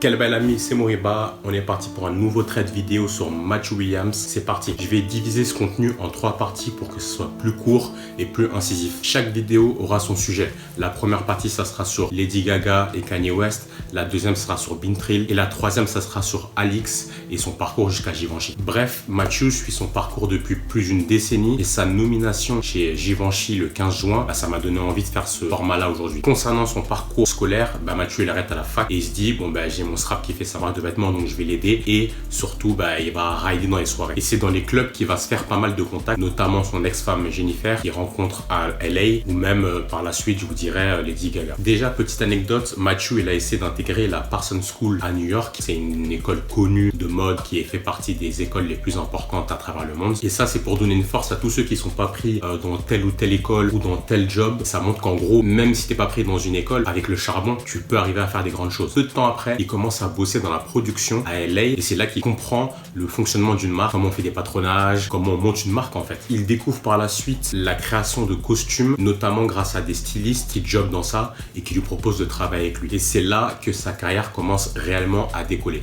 Quel bel ami, c'est Moriba. On est parti pour un nouveau trade vidéo sur Matthew Williams. C'est parti. Je vais diviser ce contenu en 3 parties pour que ce soit plus court et plus incisif. Chaque vidéo aura son sujet. La première partie, ça sera sur Lady Gaga et Kanye West. La deuxième sera sur Bintril. Et la troisième, ça sera sur Alix et son parcours jusqu'à Givenchy. Bref, Matthew suit son parcours depuis plus d'une décennie et sa nomination chez Givenchy le 15 juin, ça m'a donné envie de faire ce format-là aujourd'hui. Concernant son parcours scolaire, Matthew il arrête à la fac et il se dit j'ai mon strap qui fait sa marque de vêtements, donc je vais l'aider, et surtout il va rider dans les soirées. Et c'est dans les clubs qu'il va se faire pas mal de contacts, notamment son ex-femme Jennifer qu'il rencontre à LA, ou même par la suite je vous dirais Lady Gaga. Déjà, petite anecdote, Matthew il a essayé d'intégrer la Parsons School à New York. C'est une école connue de mode qui fait partie des écoles les plus importantes à travers le monde, et ça c'est pour donner une force à tous ceux qui sont pas pris dans telle ou telle école ou dans tel job. Ça montre qu'en gros, même si t'es pas pris dans une école, avec le charbon tu peux arriver à faire des grandes choses. Peu de temps après, il commence à bosser dans la production à LA, et c'est là qu'il comprend le fonctionnement d'une marque, comment on fait des patronages, comment on monte une marque en fait. Il découvre par la suite la création de costumes, notamment grâce à des stylistes qui jobent dans ça et qui lui proposent de travailler avec lui. Et c'est là que sa carrière commence réellement à décoller.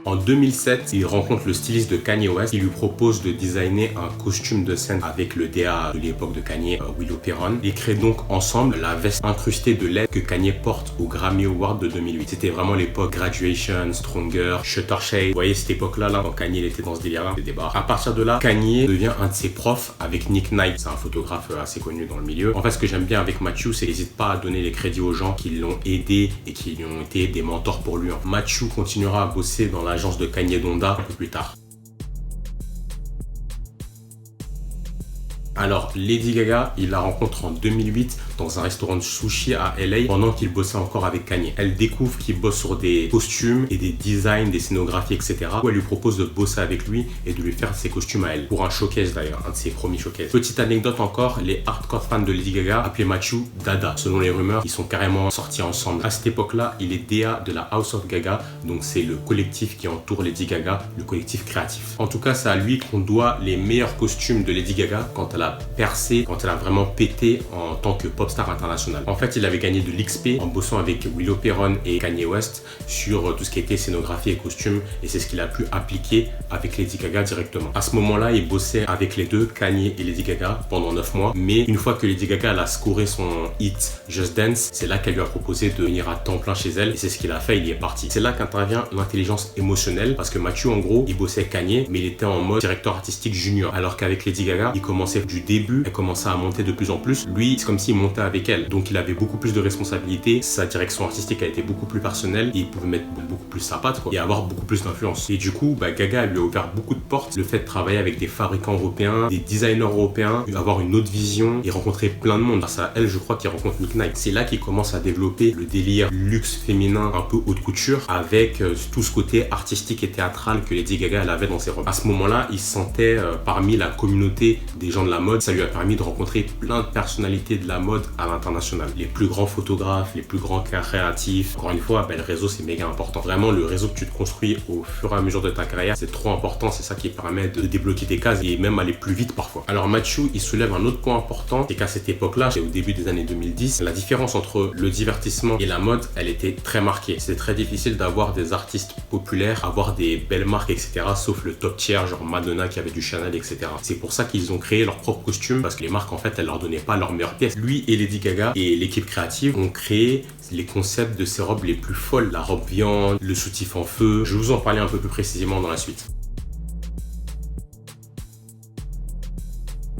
En 2007, il rencontre le styliste de Kanye West. Il lui propose de designer un costume de scène avec le DA de l'époque de Kanye, Willow Perron. Ils créent donc ensemble la veste incrustée de LED que Kanye porte au Grammy Award de 2008. C'était vraiment l'époque Graduation, Stronger, Shutter Shade. Vous voyez cette époque-là, quand Kanye il était dans ce délire-là, c'était barre. À partir de là, Kanye devient un de ses profs avec Nick Knight. C'est un photographe assez connu dans le milieu. En fait, ce que j'aime bien avec Matthew, c'est qu'il n'hésite pas à donner les crédits aux gens qui l'ont aidé et qui ont été des mentors pour lui. Matthew continuera à bosser dans l'agence de Kanye Donda un peu plus tard. Alors, Lady Gaga, il la rencontre en 2008 dans un restaurant de sushi à LA pendant qu'il bossait encore avec Kanye. Elle découvre qu'il bosse sur des costumes et des designs, des scénographies, etc. Elle lui propose de bosser avec lui et de lui faire ses costumes à elle. Pour un showcase d'ailleurs, un de ses premiers showcases. Petite anecdote encore, les hardcore fans de Lady Gaga appelaient Matthew Dada. Selon les rumeurs, ils sont carrément sortis ensemble. À cette époque-là, il est DA de la House of Gaga, donc c'est le collectif qui entoure Lady Gaga, le collectif créatif. En tout cas, c'est à lui qu'on doit les meilleurs costumes de Lady Gaga quand elle a percé, quand elle a vraiment pété en tant que pop star internationale. En fait, il avait gagné de l'XP en bossant avec Willow Perron et Kanye West sur tout ce qui était scénographie et costumes, et c'est ce qu'il a pu appliquer avec Lady Gaga directement. À ce moment-là, il bossait avec les deux, Kanye et Lady Gaga, pendant 9 mois, mais une fois que Lady Gaga elle a scoré son hit Just Dance, c'est là qu'elle lui a proposé de venir à temps plein chez elle, et c'est ce qu'il a fait, il y est parti. C'est là qu'intervient l'intelligence émotionnelle, parce que Matthew, en gros, il bossait avec Kanye, mais il était en mode directeur artistique junior, alors qu'avec Lady Gaga, il commençait du début, elle commençait à monter de plus en plus. Lui, c'est comme s'il montait avec elle, donc il avait beaucoup plus de responsabilités, sa direction artistique a été beaucoup plus personnelle, et il pouvait mettre beaucoup plus sa patte et avoir beaucoup plus d'influence. Et du coup, Gaga lui a ouvert beaucoup de portes. Le fait de travailler avec des fabricants européens, des designers européens, avoir une autre vision et rencontrer plein de monde. Grâce à elle, je crois qu'il rencontre Nick Knight. C'est là qu'il commence à développer le délire luxe féminin un peu haute couture, avec tout ce côté artistique et théâtral que Lady Gaga elle avait dans ses robes. À ce moment-là, il se sentait parmi la communauté des gens de la mode. Ça lui a permis de rencontrer plein de personnalités de la mode à l'international. Les plus grands photographes, les plus grands créatifs. Encore une fois, le réseau c'est méga important. Vraiment, le réseau que tu te construis au fur et à mesure de ta carrière, c'est trop important. C'est ça qui permet de débloquer tes cases et même aller plus vite parfois. Alors Matthew, il soulève un autre point important, c'est qu'à cette époque-là, au début des années 2010, la différence entre le divertissement et la mode, elle était très marquée. C'est très difficile d'avoir des artistes populaires, avoir des belles marques, etc. Sauf le top tier, genre Madonna qui avait du Chanel, etc. C'est pour ça qu'ils ont créé leur propre costume, parce que les marques en fait, elles leur donnaient pas leurs meilleures pièces. Lui et Lady Gaga et l'équipe créative ont créé les concepts de ces robes les plus folles, la robe viande, le soutif en feu. Je vais vous en parler un peu plus précisément dans la suite.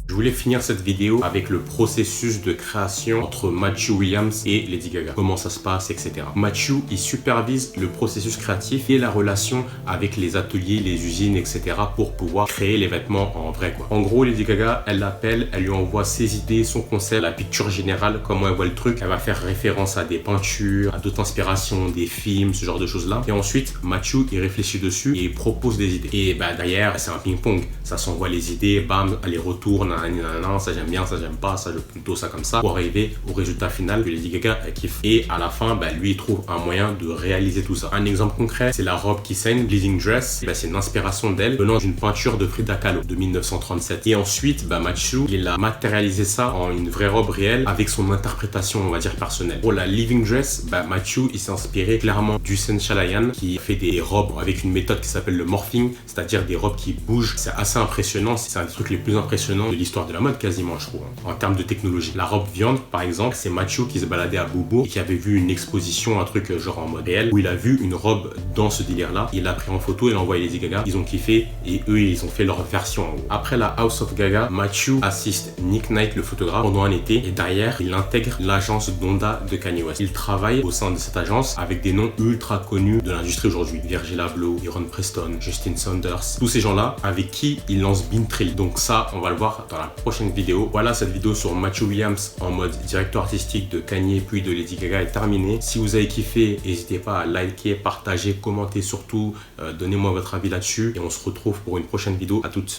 Je voulais finir cette vidéo avec le processus de création entre Matthew Williams et Lady Gaga. Comment ça se passe, etc. Matthew, il supervise le processus créatif et la relation avec les ateliers, les usines, etc. pour pouvoir créer les vêtements en vrai, quoi. En gros, Lady Gaga, elle l'appelle, elle lui envoie ses idées, son concept, la picture générale, comment elle voit le truc. Elle va faire référence à des peintures, à d'autres inspirations, des films, ce genre de choses-là. Et ensuite, Matthew, il réfléchit dessus et il propose des idées. Et derrière, c'est un ping-pong. Ça s'envoie les idées, bam, aller-retour, nanana, ça j'aime bien, ça j'aime pas, ça je veux plutôt ça comme ça, pour arriver au résultat final que Lady Gaga elle kiffe. Et à la fin, lui il trouve un moyen de réaliser tout ça. Un exemple concret, c'est la robe qui saigne, Bleeding Dress. C'est une inspiration d'elle venant d'une peinture de Frida Kahlo de 1937. Et ensuite, Mathieu, il a matérialisé ça en une vraie robe réelle avec son interprétation, on va dire, personnelle. Pour la Living Dress, Mathieu, il s'est inspiré clairement d'Hussein Chalayan qui fait des robes avec une méthode qui s'appelle le morphing, c'est-à-dire des robes qui bougent. C'est assez impressionnant, c'est un des trucs les plus impressionnants de l'histoire de la mode quasiment, je trouve, en termes de technologie. La robe viande, par exemple, c'est Mathieu qui se baladait à Beaubourg et qui avait vu une exposition, un truc genre en mode réel, où il a vu une robe dans ce délire-là. Il l'a pris en photo et l'a envoyé Lady Gaga. Ils ont kiffé et eux, ils ont fait leur version en haut. Après la House of Gaga, Mathieu assiste Nick Knight, le photographe, pendant un été et derrière, il intègre l'agence Donda de Kanye West. Il travaille au sein de cette agence avec des noms ultra connus de l'industrie aujourd'hui. Virgil Abloh, Aaron Preston, Justin Saunders, tous ces gens-là avec qui il lance Bintrilli. Donc ça, on va le voir dans la prochaine vidéo. Voilà, cette vidéo sur Mathieu Williams en mode directeur artistique de Kanye puis de Lady Gaga est terminée. Si vous avez kiffé, n'hésitez pas à liker, partager, commenter surtout, donnez-moi votre avis là-dessus et on se retrouve pour une prochaine vidéo. À toutes.